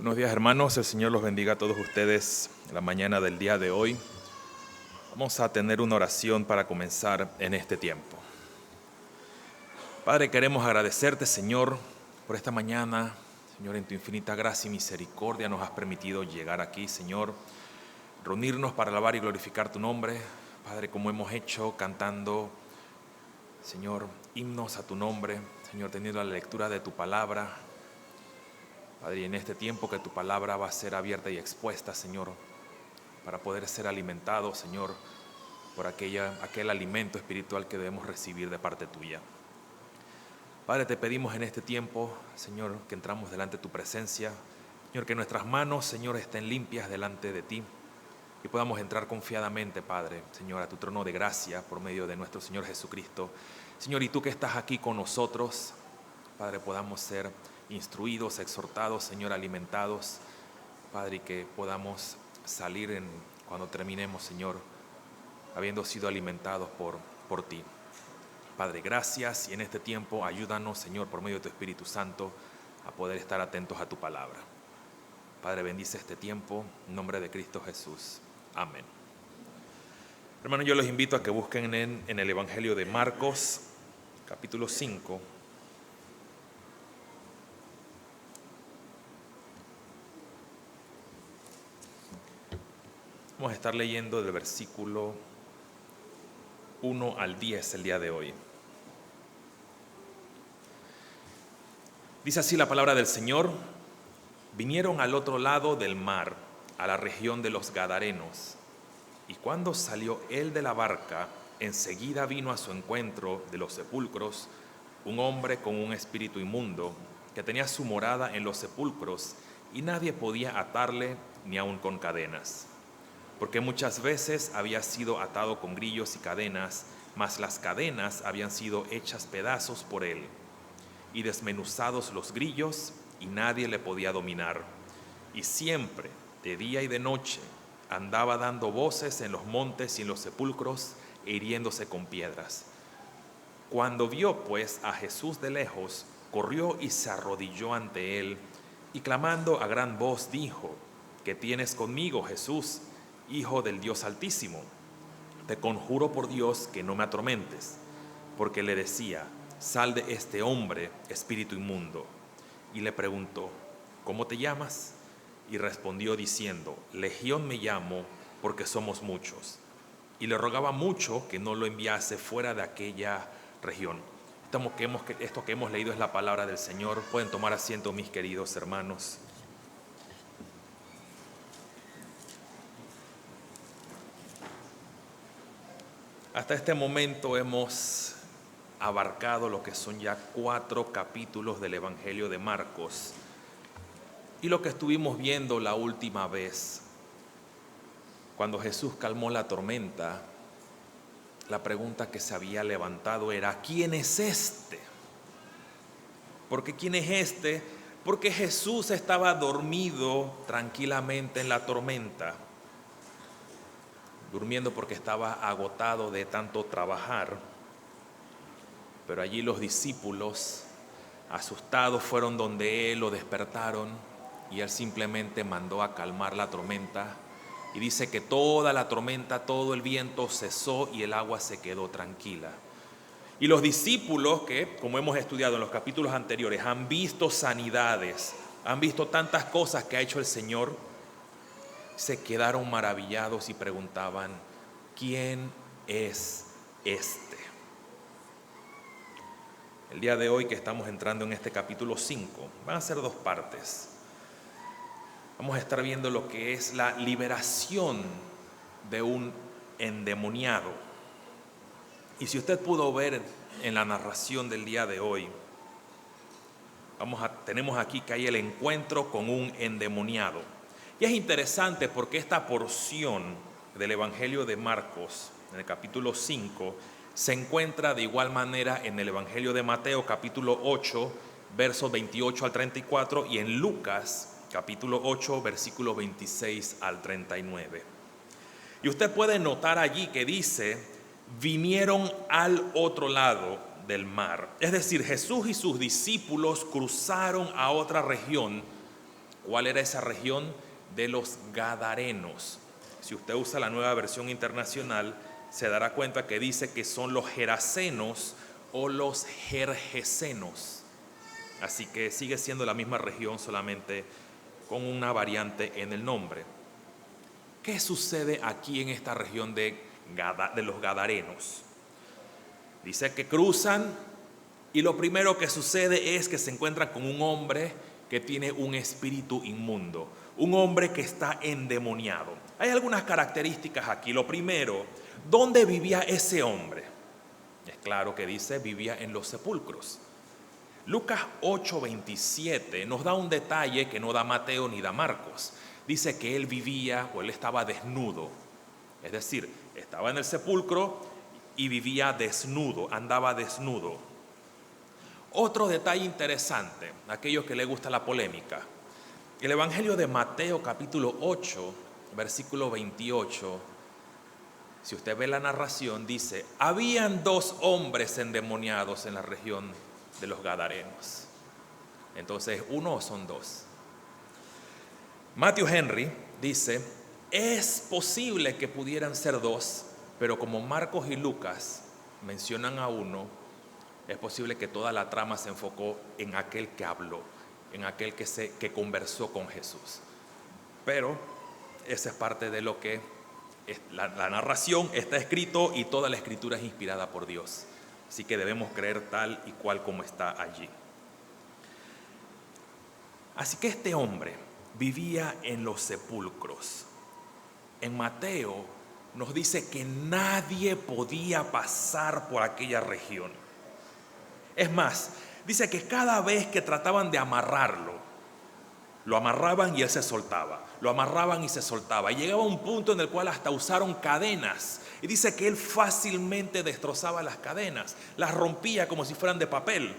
Buenos días, hermanos, el Señor los bendiga a todos ustedes en la mañana del día de hoy. Vamos a tener una oración para comenzar en este tiempo. Padre, queremos agradecerte, Señor, por esta mañana. Señor, en tu infinita gracia y misericordia nos has permitido llegar aquí, Señor, reunirnos para alabar y glorificar tu nombre. Padre, como hemos hecho cantando, Señor, himnos a tu nombre, Señor, teniendo la lectura de tu palabra. Padre, en este tiempo que tu palabra va a ser abierta y expuesta, Señor, para poder ser alimentado, Señor, por aquel alimento espiritual que debemos recibir de parte tuya. Padre, te pedimos en este tiempo, Señor, que entramos delante de tu presencia, Señor, que nuestras manos, Señor, estén limpias delante de ti y podamos entrar confiadamente, Padre, Señor, a tu trono de gracia por medio de nuestro Señor Jesucristo. Señor, y tú que estás aquí con nosotros, Padre, podamos ser instruidos, exhortados, Señor, alimentados, Padre, y que podamos salir cuando terminemos, Señor, habiendo sido alimentados por ti. Padre, gracias, y en este tiempo ayúdanos, Señor, por medio de tu Espíritu Santo, a poder estar atentos a tu palabra. Padre, bendice este tiempo, en nombre de Cristo Jesús. Amén. Hermanos, yo los invito a que busquen en el Evangelio de Marcos, capítulo 5. Vamos a estar leyendo del versículo 1 al 10 el día de hoy. Dice así la palabra del Señor: vinieron al otro lado del mar, a la región de los Gadarenos, y cuando salió él de la barca, enseguida vino a su encuentro de los sepulcros un hombre con un espíritu inmundo, que tenía su morada en los sepulcros, y nadie podía atarle ni aun con cadenas, porque muchas veces había sido atado con grillos y cadenas, mas las cadenas habían sido hechas pedazos por él, y desmenuzados los grillos, y nadie le podía dominar. Y siempre, de día y de noche, andaba dando voces en los montes y en los sepulcros, e hiriéndose con piedras. Cuando vio pues a Jesús de lejos, corrió y se arrodilló ante él, y clamando a gran voz dijo: ¿Qué tienes conmigo, Jesús, Hijo del Dios Altísimo? Te conjuro por Dios que no me atormentes. Porque le decía: sal de este hombre, espíritu inmundo. Y le preguntó: ¿cómo te llamas? Y respondió diciendo: Legión me llamo, porque somos muchos. Y le rogaba mucho que no lo enviase fuera de aquella región. Esto que hemos leído es la palabra del Señor. Pueden tomar asiento, mis queridos hermanos. Hasta este momento hemos abarcado lo que son ya 4 capítulos del Evangelio de Marcos. Y lo que estuvimos viendo la última vez, cuando Jesús calmó la tormenta, la pregunta que se había levantado era: ¿quién es este? ¿Por qué quién es este? Porque Jesús estaba dormido tranquilamente en la tormenta, durmiendo porque estaba agotado de tanto trabajar. Pero allí los discípulos, asustados, fueron donde él, lo despertaron, y él simplemente mandó a calmar la tormenta. Y dice que toda la tormenta, todo el viento cesó y el agua se quedó tranquila. Y los discípulos, que como hemos estudiado en los capítulos anteriores, han visto sanidades, han visto tantas cosas que ha hecho el Señor, se quedaron maravillados y preguntaban: ¿quién es este? El día de hoy, que estamos entrando en este capítulo 5, van a ser 2 partes. Vamos a estar viendo lo que es la liberación de un endemoniado. Y si usted pudo ver en la narración del día de hoy, tenemos aquí que hay el encuentro con un endemoniado. Y es interesante porque esta porción del Evangelio de Marcos, en el capítulo 5, se encuentra de igual manera en el Evangelio de Mateo, capítulo 8, versos 28 al 34, y en Lucas, capítulo 8, versículos 26 al 39. Y usted puede notar allí que dice: vinieron al otro lado del mar. Es decir, Jesús y sus discípulos cruzaron a otra región ¿Cuál era esa región? De los Gadarenos. Si usted usa la Nueva Versión Internacional, se dará cuenta que dice que son los Gerasenos o los Gergesenos. Así que sigue siendo la misma región, solamente con una variante en el nombre. ¿Qué sucede aquí en esta región de los Gadarenos? Dice que cruzan y lo primero que sucede es que se encuentran con un hombre que tiene un espíritu inmundo, un hombre que está endemoniado. Hay algunas características aquí. Lo primero, ¿dónde vivía ese hombre? Es claro que dice, vivía en los sepulcros. Lucas 8:27 nos da un detalle que no da Mateo ni da Marcos. Dice que él vivía o él estaba desnudo. Es decir, estaba en el sepulcro y vivía desnudo, andaba desnudo. Otro detalle interesante, a aquellos que les gusta la polémica. El Evangelio de Mateo capítulo 8, versículo 28, si usted ve la narración, dice, habían 2 hombres endemoniados en la región de los Gadarenos. Entonces, ¿uno o son 2? Matthew Henry dice, es posible que pudieran ser 2, pero como Marcos y Lucas mencionan a uno, es posible que toda la trama se enfocó en aquel que habló, en aquel que conversó con Jesús. Pero esa es parte de lo que la narración está escrito, y toda la escritura es inspirada por Dios. Así que debemos creer tal y cual como está allí. Así que este hombre vivía en los sepulcros. En Mateo nos dice que nadie podía pasar por aquella región. Es más, dice que cada vez que trataban de amarrarlo, lo amarraban y él se soltaba, lo amarraban y se soltaba. Y llegaba un punto en el cual hasta usaron cadenas. Y dice que él fácilmente destrozaba las cadenas, las rompía como si fueran de papel.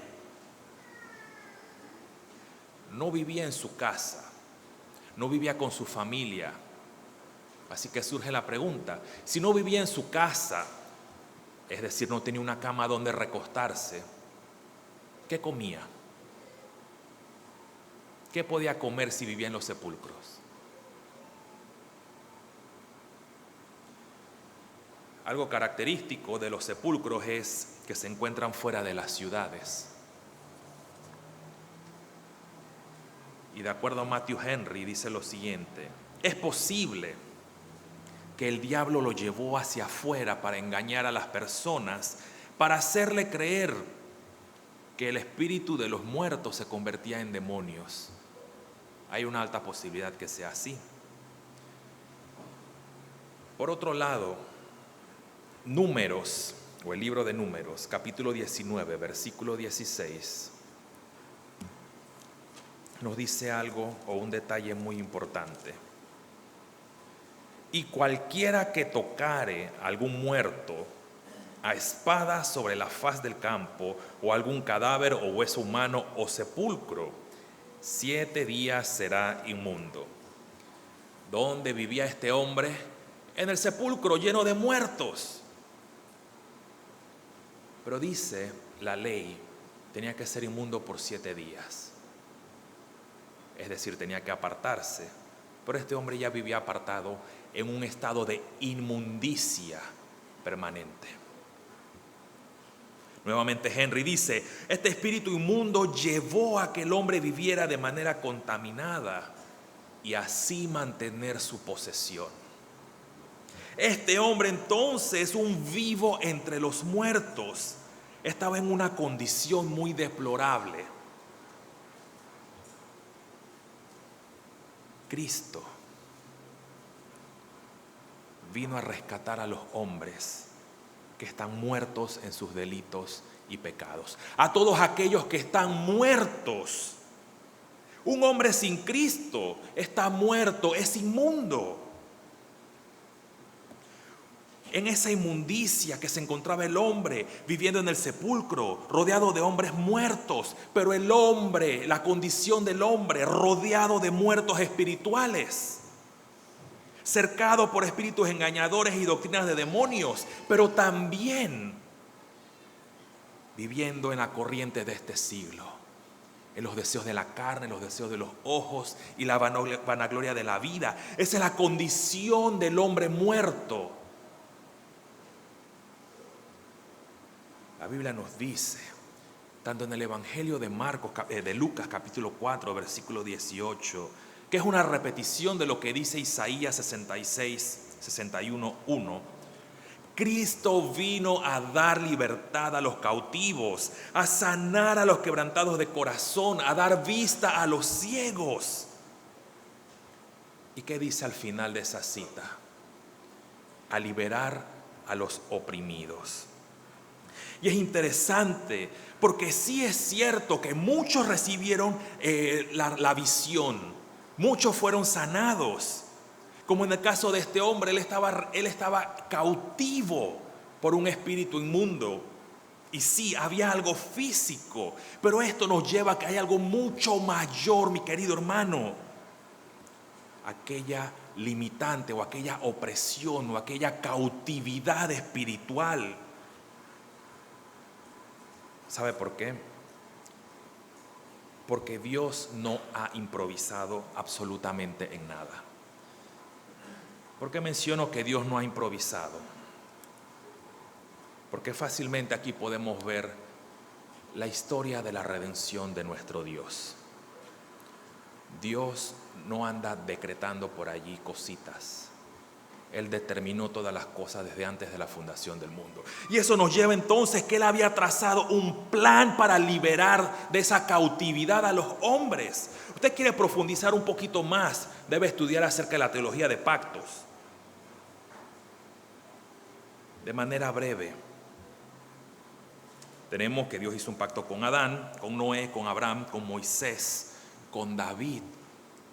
No vivía en su casa, no vivía con su familia. Así que surge la pregunta, si no vivía en su casa, es decir, no tenía una cama donde recostarse, ¿qué comía? ¿Qué podía comer si vivía en los sepulcros? Algo característico de los sepulcros es que se encuentran fuera de las ciudades. Y de acuerdo a Matthew Henry dice lo siguiente, es posible que el diablo lo llevó hacia afuera para engañar a las personas, para hacerle creer que el espíritu de los muertos se convertía en demonios. Hay una alta posibilidad que sea así. Por otro lado, Números, o el libro de Números, capítulo 19, versículo 16, nos dice algo o un detalle muy importante. Y cualquiera que tocare a algún muerto a espada sobre la faz del campo, o algún cadáver o hueso humano o sepulcro, 7 días será inmundo. ¿Dónde vivía este hombre? En el sepulcro lleno de muertos. Pero dice la ley, tenía que ser inmundo por 7 días. Es decir, tenía que apartarse. Pero este hombre ya vivía apartado en un estado de inmundicia permanente. Nuevamente Henry dice, este espíritu inmundo llevó a que el hombre viviera de manera contaminada y así mantener su posesión. Este hombre entonces, un vivo entre los muertos, estaba en una condición muy deplorable. Cristo vino a rescatar a los hombres que están muertos en sus delitos y pecados. A todos aquellos que están muertos. Un hombre sin Cristo está muerto, es inmundo. En esa inmundicia que se encontraba el hombre viviendo en el sepulcro, rodeado de hombres muertos, pero el hombre, la condición del hombre, rodeado de muertos espirituales, cercado por espíritus engañadores y doctrinas de demonios, pero también viviendo en la corriente de este siglo, en los deseos de la carne, en los deseos de los ojos y la vanagloria de la vida. Esa es la condición del hombre muerto. La Biblia nos dice, tanto en el Evangelio de Lucas capítulo 4, versículo 18, que es una repetición de lo que dice Isaías 61:1. Cristo vino a dar libertad a los cautivos, a sanar a los quebrantados de corazón, a dar vista a los ciegos. ¿Y qué dice al final de esa cita? A liberar a los oprimidos. Y es interesante porque sí es cierto que muchos recibieron la visión, muchos fueron sanados. Como en el caso de este hombre, él estaba cautivo por un espíritu inmundo. Y sí, había algo físico, pero esto nos lleva a que hay algo mucho mayor, mi querido hermano. Aquella limitante o aquella opresión o aquella cautividad espiritual. ¿Sabe por qué? Porque Dios no ha improvisado absolutamente en nada. ¿Por qué menciono que Dios no ha improvisado? Porque fácilmente aquí podemos ver la historia de la redención de nuestro Dios. Dios no anda decretando por allí cositas. Él determinó todas las cosas desde antes de la fundación del mundo. Y eso nos lleva entonces que Él había trazado un plan para liberar de esa cautividad a los hombres. Usted quiere profundizar un poquito más, debe estudiar acerca de la teología de pactos. De manera breve, tenemos que Dios hizo un pacto con Adán, con Noé, con Abraham, con Moisés, con David,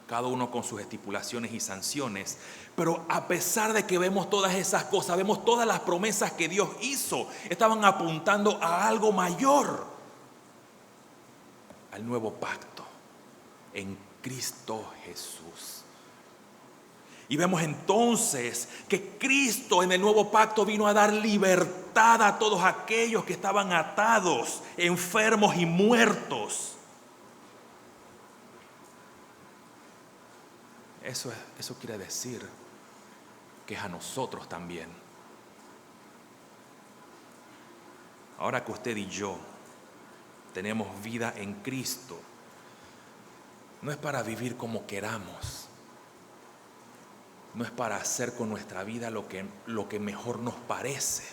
cada uno con sus estipulaciones y sanciones. Pero a pesar de que vemos todas esas cosas, vemos todas las promesas que Dios hizo, estaban apuntando a algo mayor, al nuevo pacto en Cristo Jesús. Y vemos entonces que Cristo en el nuevo pacto vino a dar libertad a todos aquellos que estaban atados, enfermos y muertos. Eso quiere decir que es a nosotros también. Ahora que usted y yo tenemos vida en Cristo, no es para vivir como queramos. No es para hacer con nuestra vida lo que mejor nos parece,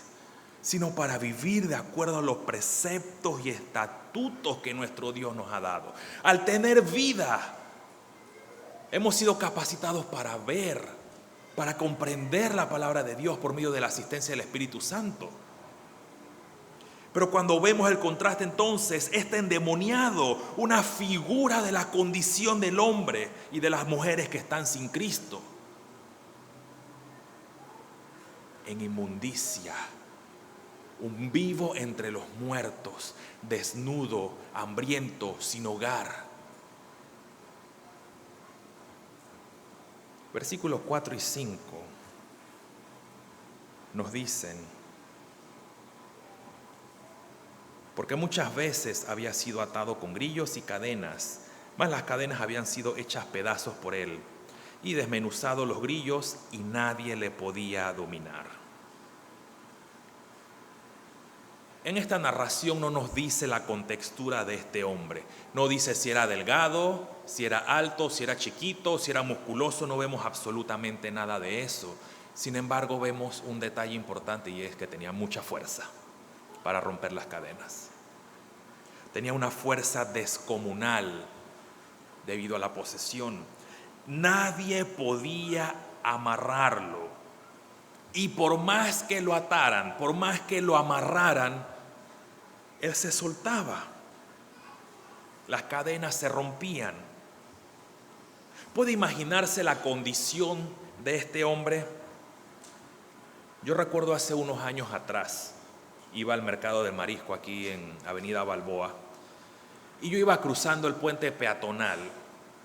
sino para vivir de acuerdo a los preceptos y estatutos que nuestro Dios nos ha dado. Al tener vida, hemos sido capacitados para ver, para comprender la palabra de Dios por medio de la asistencia del Espíritu Santo. Pero cuando vemos el contraste entonces, está endemoniado, una figura de la condición del hombre y de las mujeres que están sin Cristo. En inmundicia, un vivo entre los muertos, desnudo, hambriento, sin hogar. Versículos 4 y 5 nos dicen: porque muchas veces había sido atado con grillos y cadenas, mas las cadenas habían sido hechas pedazos por él, y desmenuzado los grillos, y nadie le podía dominar. En esta narración no nos dice la contextura de este hombre. No dice si era delgado, si era alto, si era chiquito, si era musculoso. No vemos absolutamente nada de eso. Sin embargo, vemos un detalle importante, y es que tenía mucha fuerza para romper las cadenas. Tenía una fuerza descomunal debido a la posesión. Nadie podía amarrarlo. Y por más que lo ataran, por más que lo amarraran, él se soltaba. Las cadenas se rompían. ¿Puede imaginarse la condición de este hombre? Yo recuerdo hace unos años atrás, iba al mercado del marisco aquí en Avenida Balboa, y yo iba cruzando el puente peatonal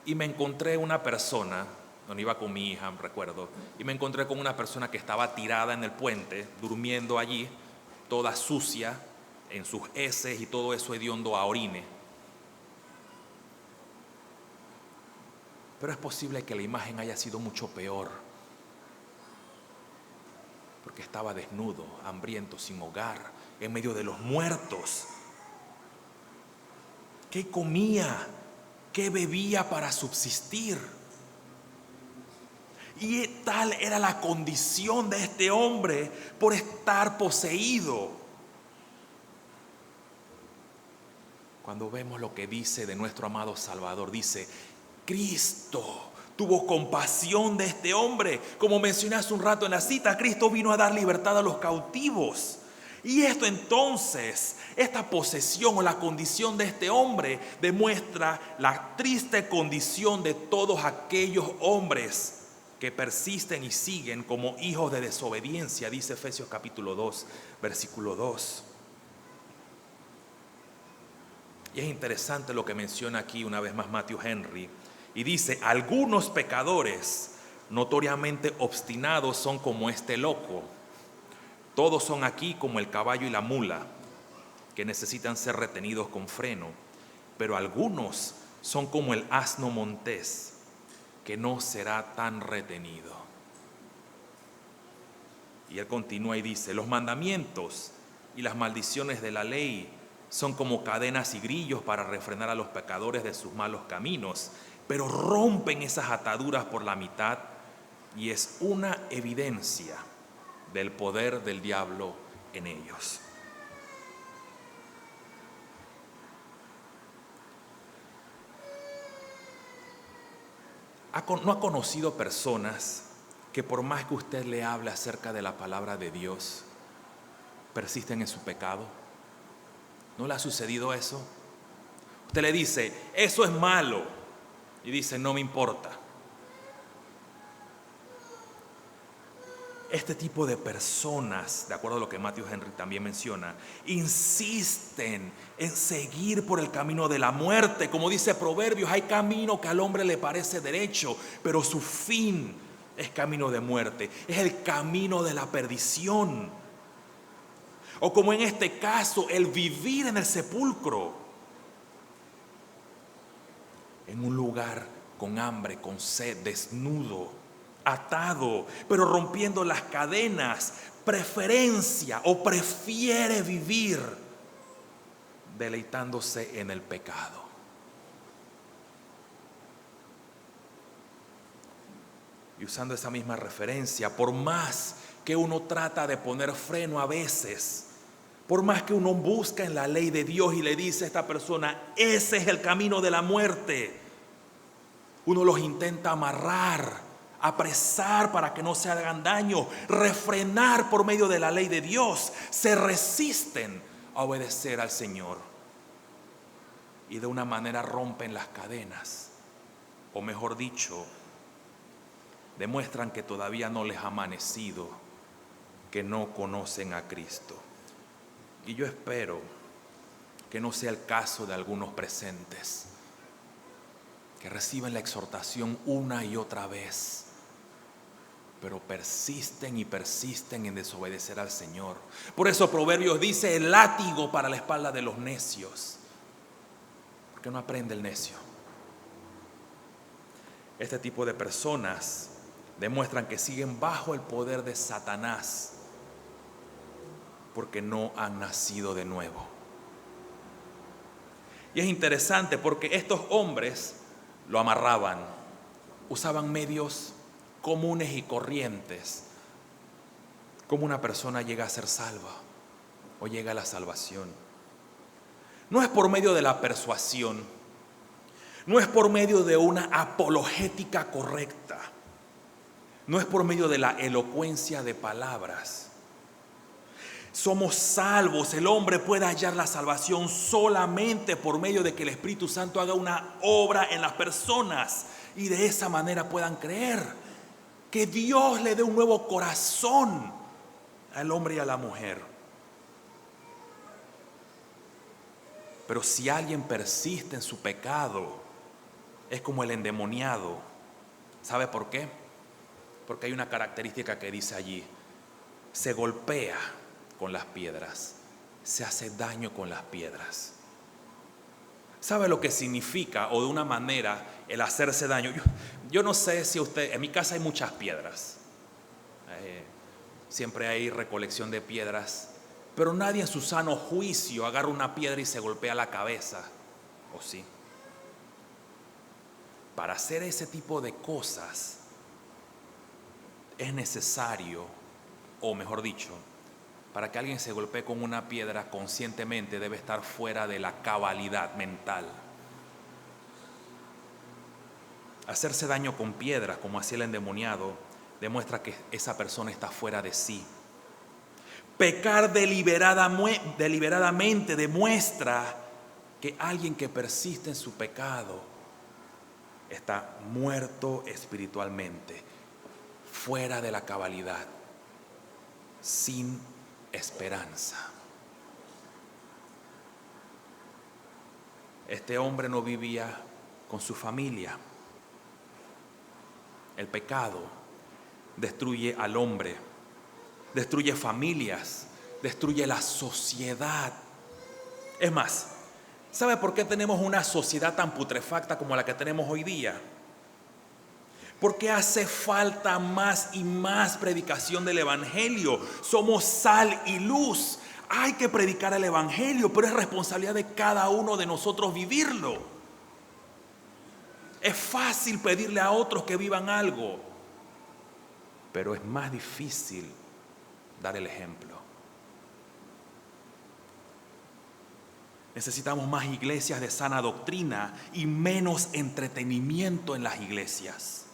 y me encontré una persona, donde iba con mi hija, recuerdo, y me encontré con una persona que estaba tirada en el puente, durmiendo allí, toda sucia, en sus heces y todo eso hediondo a orine. Pero es posible que la imagen haya sido mucho peor, porque estaba desnudo, hambriento, sin hogar, en medio de los muertos. ¿Qué comía? ¿Qué bebía para subsistir? Y tal era la condición de este hombre por estar poseído. Cuando vemos lo que dice de nuestro amado Salvador, dice: Cristo tuvo compasión de este hombre. Como mencioné hace un rato en la cita, Cristo vino a dar libertad a los cautivos. Y esto entonces, esta posesión o la condición de este hombre demuestra la triste condición de todos aquellos hombres que persisten y siguen como hijos de desobediencia, dice Efesios capítulo 2, versículo 2. Y es interesante lo que menciona aquí una vez más Matthew Henry, y dice: algunos pecadores notoriamente obstinados son como este loco. Todos son aquí como el caballo y la mula, que necesitan ser retenidos con freno, pero algunos son como el asno montés, que no será tan retenido. Y él continúa y dice: los mandamientos y las maldiciones de la ley son como cadenas y grillos para refrenar a los pecadores de sus malos caminos, pero rompen esas ataduras por la mitad, y es una evidencia del poder del diablo en ellos. ¿No ha conocido personas que por más que usted le hable acerca de la palabra de Dios, persisten en su pecado? ¿No le ha sucedido eso? Usted le dice: eso es malo, y dice: no me importa. Este tipo de personas, de acuerdo a lo que Matthew Henry también menciona, insisten en seguir por el camino de la muerte. Como dice Proverbios, hay camino que al hombre le parece derecho, pero su fin es camino de muerte, es el camino de la perdición. O como en este caso, el vivir en el sepulcro, en un lugar con hambre, con sed, desnudo, atado, pero rompiendo las cadenas, preferencia o prefiere vivir deleitándose en el pecado. Y usando esa misma referencia, por más que uno trata de poner freno a veces, por más que uno busca en la ley de Dios y le dice a esta persona: ese es el camino de la muerte, uno los intenta amarrar, apresar para que no se hagan daño, refrenar por medio de la ley de Dios, se resisten a obedecer al Señor y de una manera rompen las cadenas, o mejor dicho, demuestran que todavía no les ha amanecido, que no conocen a Cristo. Y yo espero que no sea el caso de algunos presentes, que reciben la exhortación una y otra vez, pero persisten y persisten en desobedecer al Señor. Por eso Proverbios dice: el látigo para la espalda de los necios, porque no aprende el necio. Este tipo de personas demuestran que siguen bajo el poder de Satanás, porque no han nacido de nuevo. Y es interesante porque estos hombres lo amarraban, usaban medios comunes y corrientes. ¿Cómo una persona llega a ser salva o llega a la salvación? No es por medio de la persuasión, no es por medio de una apologética correcta, no es por medio de la elocuencia de palabras. Somos salvos, el hombre puede hallar la salvación solamente por medio de que el Espíritu Santo haga una obra en las personas y de esa manera puedan creer. Que Dios le dé un nuevo corazón al hombre y a la mujer. Pero si alguien persiste en su pecado, es como el endemoniado. ¿Sabe por qué? Porque hay una característica que dice allí: se golpea con las piedras, se hace daño con las piedras. ¿Sabe lo que significa, o de una manera, el hacerse daño? Yo no sé si usted, en mi casa hay muchas piedras. Siempre hay recolección de piedras, pero nadie en su sano juicio agarra una piedra y se golpea la cabeza, ¿o sí? Para hacer ese tipo de cosas es necesario, o mejor dicho, para que alguien se golpee con una piedra conscientemente debe estar fuera de la cabalidad mental. Hacerse daño con piedras, como hacía el endemoniado, demuestra que esa persona está fuera de sí. Pecar deliberadamente demuestra que alguien que persiste en su pecado está muerto espiritualmente, fuera de la cabalidad, sin esperanza. Este hombre no vivía con su familia. El pecado destruye al hombre, destruye familias, destruye la sociedad. Es más, ¿sabe por qué tenemos una sociedad tan putrefacta como la que tenemos hoy día? Porque hace falta más y más predicación del Evangelio. Somos sal y luz. Hay que predicar el Evangelio, pero es responsabilidad de cada uno de nosotros vivirlo. Es fácil pedirle a otros que vivan algo, pero es más difícil dar el ejemplo. Necesitamos más iglesias de sana doctrina y menos entretenimiento en las iglesias.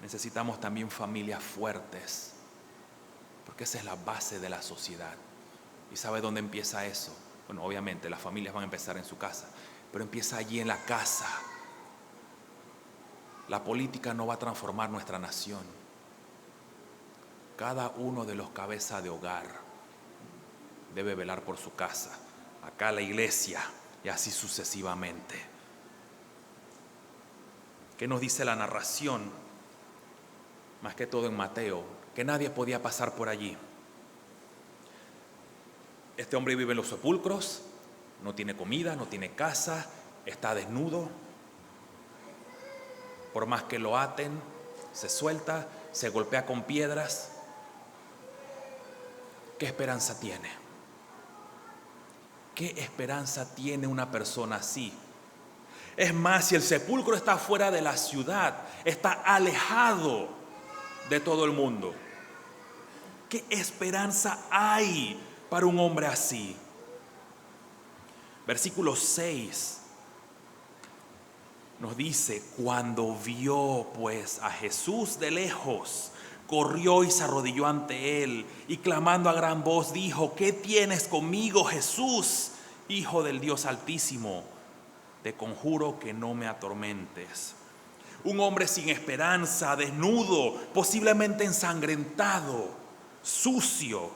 Necesitamos también familias fuertes, porque esa es la base de la sociedad. ¿Y sabe dónde empieza eso? Bueno, obviamente las familias van a empezar en su casa, pero empieza allí en la casa. La política no va a transformar nuestra nación. Cada uno de los cabezas de hogar debe velar por su casa. Acá la iglesia y así sucesivamente. ¿Qué nos dice la narración? Más que todo en Mateo, que nadie podía pasar por allí. Este hombre vive en los sepulcros, no tiene comida, no tiene casa, está desnudo. Por más que lo aten, se suelta, se golpea con piedras. ¿Qué esperanza tiene? ¿Qué esperanza tiene una persona así? Es más, si el sepulcro está fuera de la ciudad, está alejado de todo el mundo, ¿qué esperanza hay para un hombre así? Versículo 6 nos dice: cuando vio pues a Jesús de lejos, corrió y se arrodilló ante él, y clamando a gran voz dijo: ¿qué tienes conmigo, Jesús, Hijo del Dios Altísimo? Te conjuro que no me atormentes. Un hombre sin esperanza, desnudo, posiblemente ensangrentado, sucio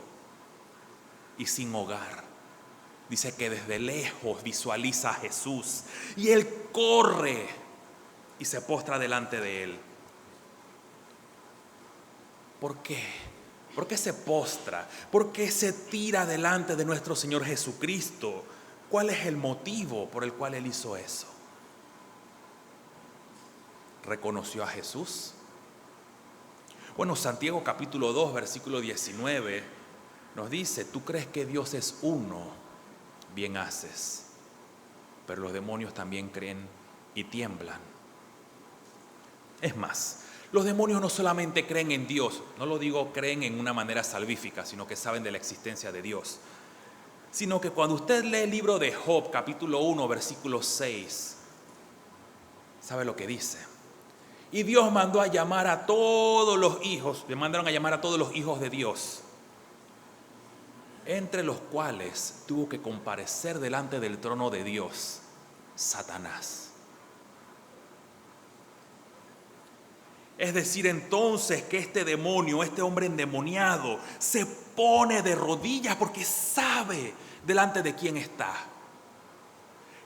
y sin hogar. Dice que desde lejos visualiza a Jesús y él corre y se postra delante de él. ¿Por qué? ¿Por qué se postra? ¿Por qué se tira delante de nuestro Señor Jesucristo? ¿Cuál es el motivo por el cual él hizo eso? ¿Reconoció a Jesús? Bueno, Santiago capítulo 2, versículo 19 nos dice: tú crees que Dios es uno, bien haces, pero los demonios también creen y tiemblan. Es más, los demonios no solamente creen en Dios, no lo digo creen en una manera salvífica, sino que saben de la existencia de Dios. Sino que cuando usted lee el libro de Job, capítulo 1, versículo 6, ¿sabe lo que dice? Y Dios mandó a llamar a todos los hijos, le mandaron a llamar a todos los hijos de Dios, entre los cuales tuvo que comparecer delante del trono de Dios Satanás. Es decir, entonces, que este demonio, este hombre endemoniado, se pone de rodillas porque sabe delante de quién está.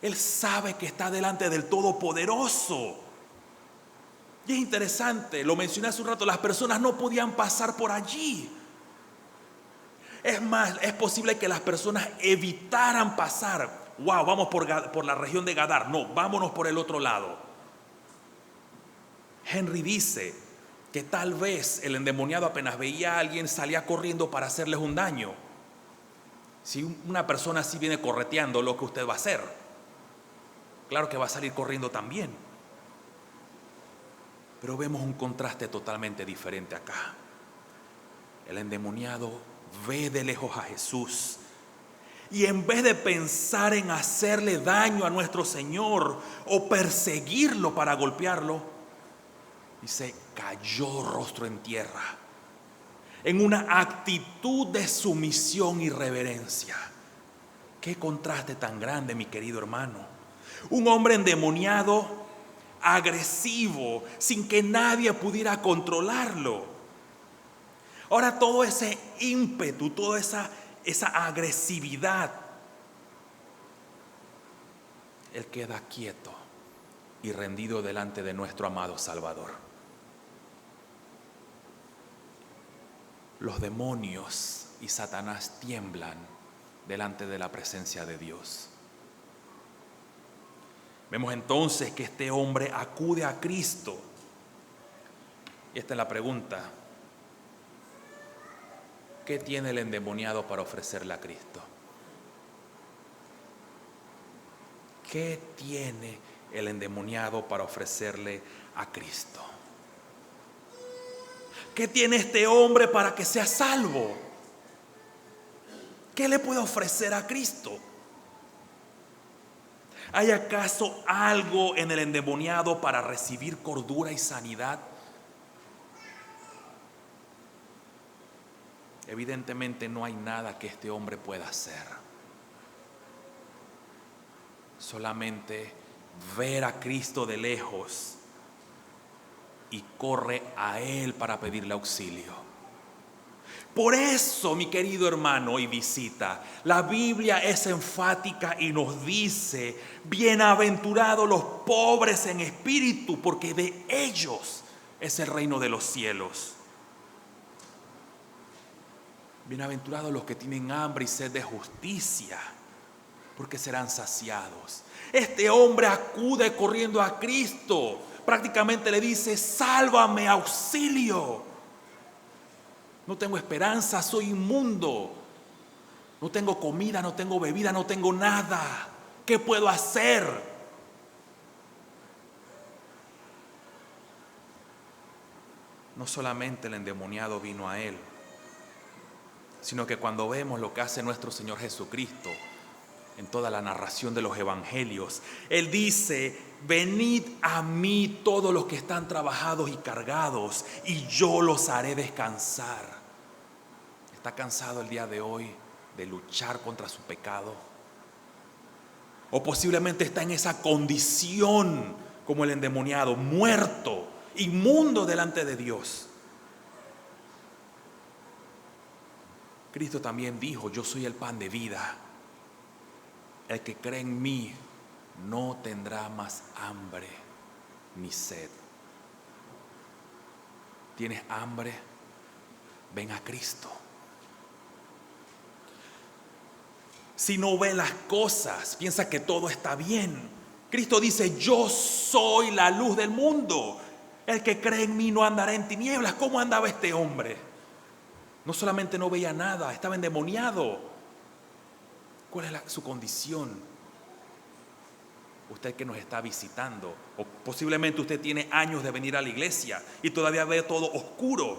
Él sabe que está delante del Todopoderoso. Y es interesante, lo mencioné hace un rato, las personas no podían pasar por allí. Es más, es posible que las personas evitaran pasar wow, vamos por la región de Gadar. No, vámonos por el otro lado. Henry dice que tal vez el endemoniado apenas veía a alguien salía corriendo para hacerles un daño. Si una persona así viene correteando, lo que usted va a hacer, claro que va a salir corriendo también. Pero vemos un contraste totalmente diferente acá. El endemoniado ve de lejos a Jesús y en vez de pensar en hacerle daño a nuestro Señor o perseguirlo para golpearlo, dice, cayó rostro en tierra, en una actitud de sumisión y reverencia. Qué contraste tan grande, mi querido hermano. Un hombre endemoniado, agresivo, sin que nadie pudiera controlarlo. Ahora todo ese ímpetu, toda esa agresividad, él queda quieto y rendido delante de nuestro amado Salvador. Los demonios y Satanás tiemblan delante de la presencia de Dios. Vemos entonces que este hombre acude a Cristo. Y esta es la pregunta: ¿qué tiene el endemoniado para ofrecerle a Cristo? ¿Qué tiene el endemoniado para ofrecerle a Cristo? ¿Qué tiene este hombre para que sea salvo? ¿Qué le puede ofrecer a Cristo? ¿Hay acaso algo en el endemoniado para recibir cordura y sanidad? Evidentemente no hay nada que este hombre pueda hacer. Solamente ver a Cristo de lejos y corre a Él para pedirle auxilio. Por eso, mi querido hermano y visita, la Biblia es enfática y nos dice: bienaventurados los pobres en espíritu, porque de ellos es el reino de los cielos. Bienaventurados los que tienen hambre y sed de justicia, porque serán saciados. Este hombre acude corriendo a Cristo, prácticamente le dice: sálvame, auxilio. No tengo esperanza, soy inmundo. No tengo comida, no tengo bebida, no tengo nada. ¿Qué puedo hacer? No solamente el endemoniado vino a él, sino que cuando vemos lo que hace nuestro Señor Jesucristo en toda la narración de los evangelios, Él dice: venid a mí todos los que están trabajados y cargados, y yo los haré descansar. ¿Está cansado el día de hoy de luchar contra su pecado? O posiblemente está en esa condición como el endemoniado, muerto, inmundo delante de Dios. Cristo también dijo: yo soy el pan de vida. El que cree en mí no tendrá más hambre ni sed. ¿Tienes hambre? Ven a Cristo. Si no ve las cosas, piensa que todo está bien. Cristo dice: yo soy la luz del mundo. El que cree en mí no andará en tinieblas. ¿Cómo andaba este hombre? No solamente no veía nada, estaba endemoniado. ¿Cuál es su condición? Usted que nos está visitando, o posiblemente usted tiene años de venir a la iglesia y todavía ve todo oscuro.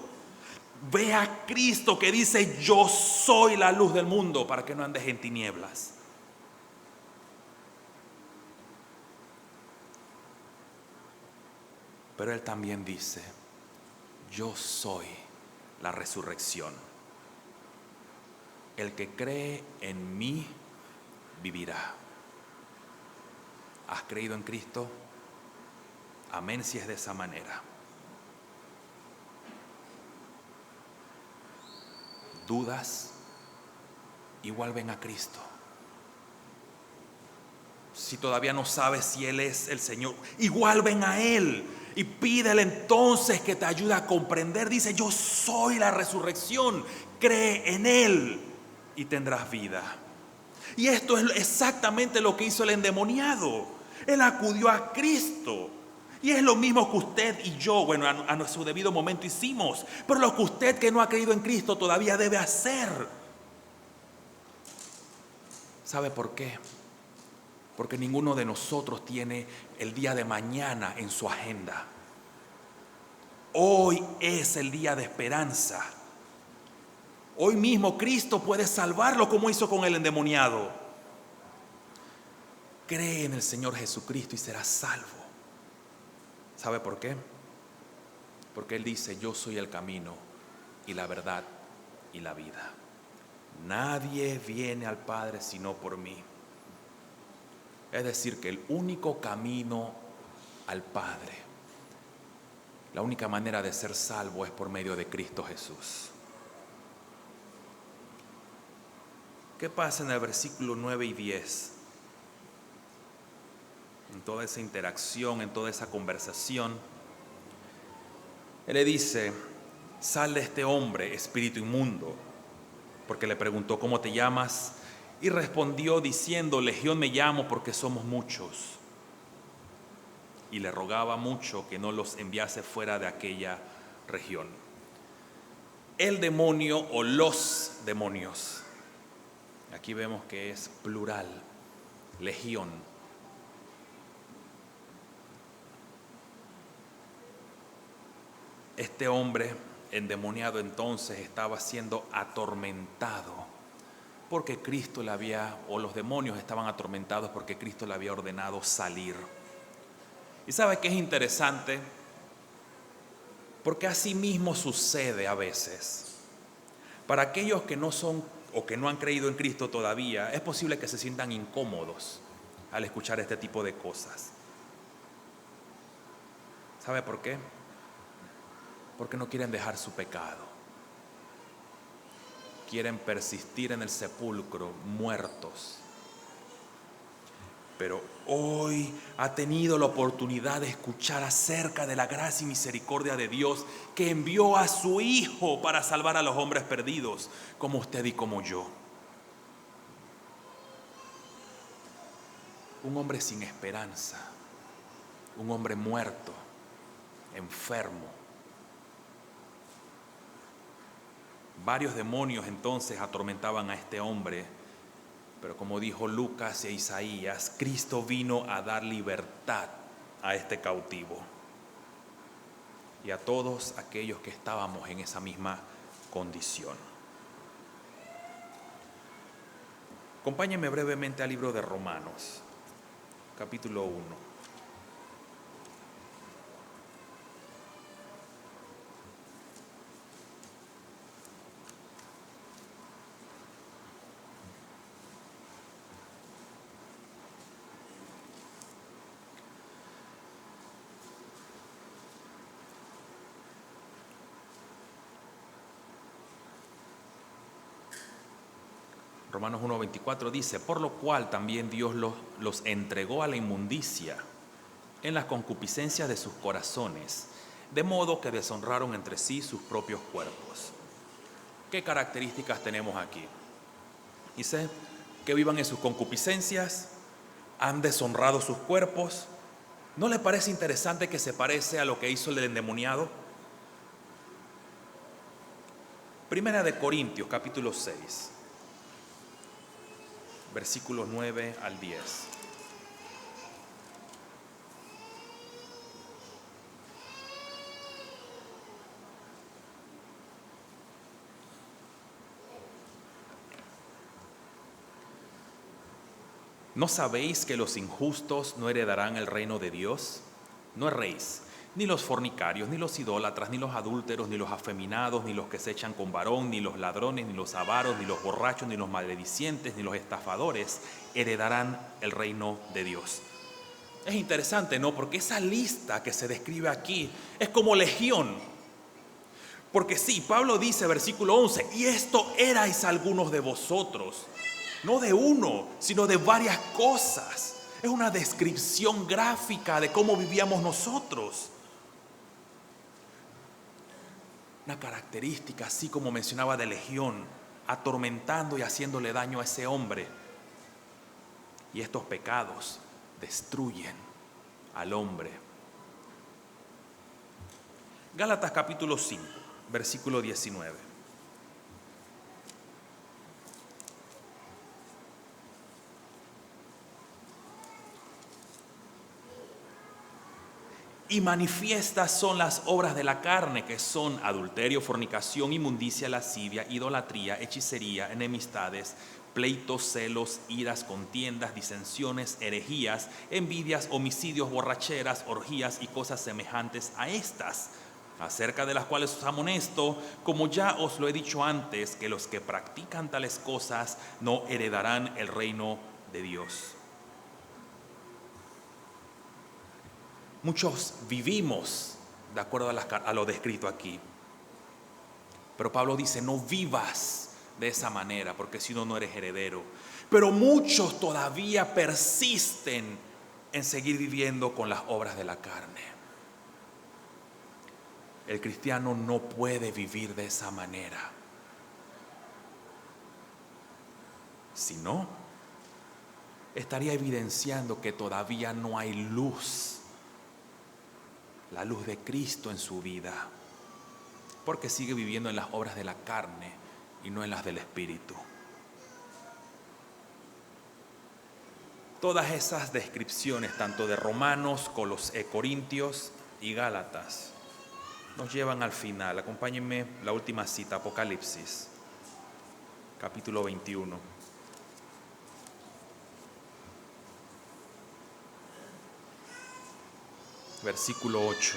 Ve a Cristo que dice: yo soy la luz del mundo, para que no andes en tinieblas. Pero Él también dice: yo soy la resurrección. El que cree en mí vivirá. ¿Has creído en Cristo? Amén, si es de esa manera. ¿Dudas? Igual ven a Cristo. Si todavía no sabes si Él es el Señor, igual ven a Él y pídele entonces que te ayude a comprender. Dice: yo soy la resurrección. Cree en Él y tendrás vida. Y esto es exactamente lo que hizo el endemoniado. Él acudió a Cristo. Y es lo mismo que usted y yo, bueno, a nuestro debido momento hicimos. Pero lo que usted que no ha creído en Cristo todavía debe hacer. ¿Sabe por qué? Porque ninguno de nosotros tiene el día de mañana en su agenda. Hoy es el día de esperanza. Hoy mismo Cristo puede salvarlo como hizo con el endemoniado. Cree en el Señor Jesucristo y serás salvo. ¿Sabe por qué? Porque Él dice: yo soy el camino y la verdad y la vida. Nadie viene al Padre sino por mí. Es decir, que el único camino al Padre, la única manera de ser salvo es por medio de Cristo Jesús. ¿Qué pasa en el versículo 9 y 10? En toda esa interacción, en toda esa conversación, Él le dice: sal de este hombre, espíritu inmundo. Porque le preguntó: ¿cómo te llamas? Y respondió diciendo: Legión me llamo, porque somos muchos. Y le rogaba mucho que no los enviase fuera de aquella región. El demonio o los demonios, aquí vemos que es plural, legión. Este hombre endemoniado entonces estaba siendo atormentado porque Cristo le había, o los demonios estaban atormentados porque Cristo le había ordenado salir. ¿Y sabe qué es interesante? Porque así mismo sucede a veces. Para aquellos que no son o que no han creído en Cristo todavía, es posible que se sientan incómodos al escuchar este tipo de cosas. ¿Sabe por qué? Porque no quieren dejar su pecado. Quieren persistir en el sepulcro muertos. Pero hoy ha tenido la oportunidad de escuchar acerca de la gracia y misericordia de Dios, que envió a su Hijo para salvar a los hombres perdidos, como usted y como yo. Un hombre sin esperanza, un hombre muerto, enfermo. Varios demonios entonces atormentaban a este hombre, pero como dijo Lucas e Isaías, Cristo vino a dar libertad a este cautivo y a todos aquellos que estábamos en esa misma condición. Acompáñenme brevemente al libro de Romanos, capítulo 1. Romanos 1:24 dice: por lo cual también Dios los entregó a la inmundicia en las concupiscencias de sus corazones, de modo que deshonraron entre sí sus propios cuerpos. ¿Qué características tenemos aquí? Dice que vivan en sus concupiscencias, han deshonrado sus cuerpos. ¿No le parece interesante que se parece a lo que hizo el endemoniado? Primera de Corintios, capítulo 6. Versículos 9 al 10. ¿No sabéis que los injustos no heredarán el reino de Dios? No erréis, ni los fornicarios, ni los idólatras, ni los adúlteros, ni los afeminados, ni los que se echan con varón, ni los ladrones, ni los avaros, ni los borrachos, ni los maledicientes, ni los estafadores heredarán el reino de Dios. Es interesante, ¿no? Porque esa lista que se describe aquí es como legión. Porque sí, Pablo dice, versículo 11, y esto erais algunos de vosotros. No de uno, sino de varias cosas. Es una descripción gráfica de cómo vivíamos nosotros. Una característica, así como mencionaba, de legión, atormentando y haciéndole daño a ese hombre. Y estos pecados destruyen al hombre. Gálatas capítulo 5, versículo 19. Y manifiestas son las obras de la carne, que son adulterio, fornicación, inmundicia, lascivia, idolatría, hechicería, enemistades, pleitos, celos, iras, contiendas, disensiones, herejías, envidias, homicidios, borracheras, orgías y cosas semejantes a estas, acerca de las cuales os amonesto, como ya os lo he dicho antes, que los que practican tales cosas no heredarán el reino de Dios. Muchos vivimos de acuerdo a lo descrito aquí. Pero Pablo dice, no vivas de esa manera, porque si no, no eres heredero. Pero muchos todavía persisten en seguir viviendo con las obras de la carne. El cristiano no puede vivir de esa manera. Si no, estaría evidenciando que todavía no hay luz, la luz de Cristo en su vida, porque sigue viviendo en las obras de la carne y no en las del Espíritu. Todas esas descripciones, tanto de Romanos, Corintios y Gálatas, nos llevan al final. Acompáñenme, la última cita, Apocalipsis, capítulo 21. Versículo 8.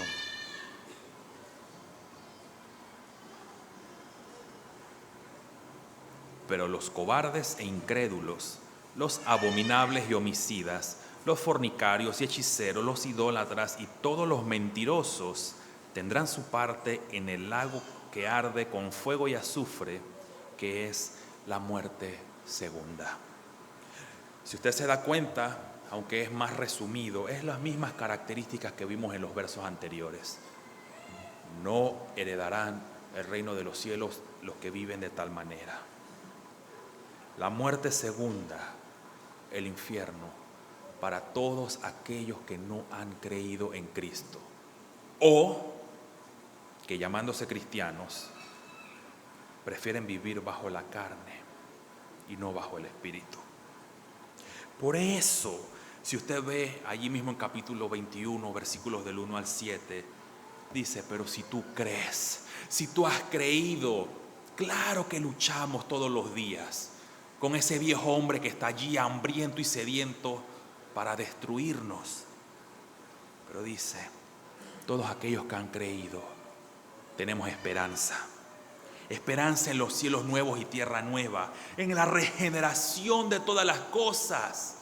Pero los cobardes e incrédulos, los abominables y homicidas, los fornicarios y hechiceros, los idólatras y todos los mentirosos tendrán su parte en el lago que arde con fuego y azufre, que es la muerte segunda. Si usted se da cuenta, aunque es más resumido, es las mismas características que vimos en los versos anteriores. No heredarán el reino de los cielos los que viven de tal manera. La muerte segunda, el infierno, para todos aquellos que no han creído en Cristo, o que llamándose cristianos, prefieren vivir bajo la carne y no bajo el Espíritu. Por eso, si usted ve allí mismo en capítulo 21, versículos del 1 al 7, dice, pero si tú crees, si tú has creído, claro que luchamos todos los días con ese viejo hombre que está allí hambriento y sediento para destruirnos. Pero dice, todos aquellos que han creído, tenemos esperanza. Esperanza en los cielos nuevos y tierra nueva, en la regeneración de todas las cosas.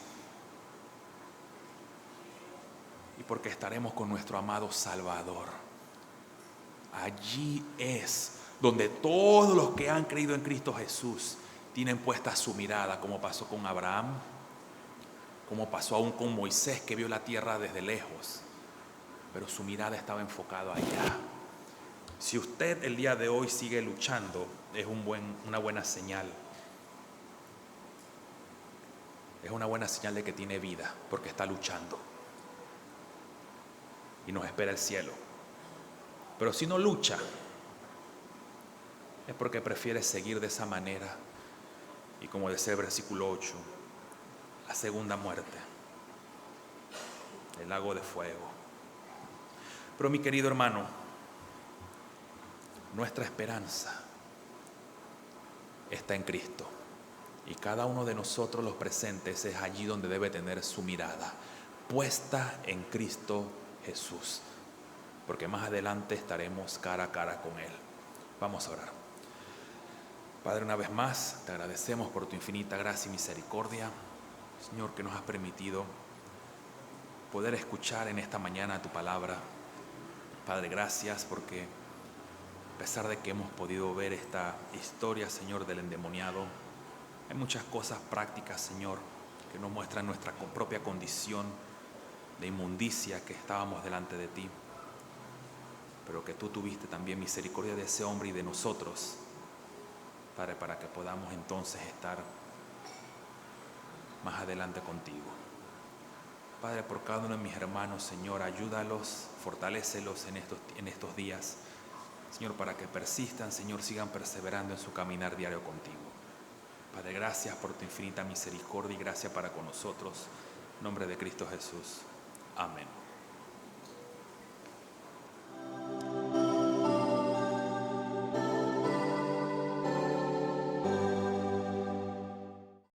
Y porque estaremos con nuestro amado Salvador. Allí es donde todos los que han creído en Cristo Jesús tienen puesta su mirada, como pasó con Abraham, como pasó aún con Moisés, que vio la tierra desde lejos, pero su mirada estaba enfocada allá. Si usted el día de hoy sigue luchando, es una buena señal. Es una buena señal de que tiene vida, porque está luchando. Y nos espera el cielo. Pero si no lucha, es porque prefiere seguir de esa manera. Y como dice el versículo 8, la segunda muerte, el lago de fuego. Pero mi querido hermano, nuestra esperanza está en Cristo. Y cada uno de nosotros los presentes es allí donde debe tener su mirada, puesta en Cristo Jesús. Porque más adelante estaremos cara a cara con Él. Vamos a orar. Padre, una vez más, te agradecemos por tu infinita gracia y misericordia, Señor, que nos has permitido poder escuchar en esta mañana tu palabra. Padre, gracias porque a pesar de que hemos podido ver esta historia, Señor, del endemoniado, hay muchas cosas prácticas, Señor, que nos muestran nuestra propia condición de inmundicia, que estábamos delante de ti, pero que tú tuviste también misericordia de ese hombre y de nosotros, Padre, para que podamos entonces estar más adelante contigo. Padre, por cada uno de mis hermanos, Señor, ayúdalos, fortalécelos en estos días, Señor, para que persistan, Señor, sigan perseverando en su caminar diario contigo. Padre, gracias por tu infinita misericordia y gracia para con nosotros. En nombre de Cristo Jesús. Amén.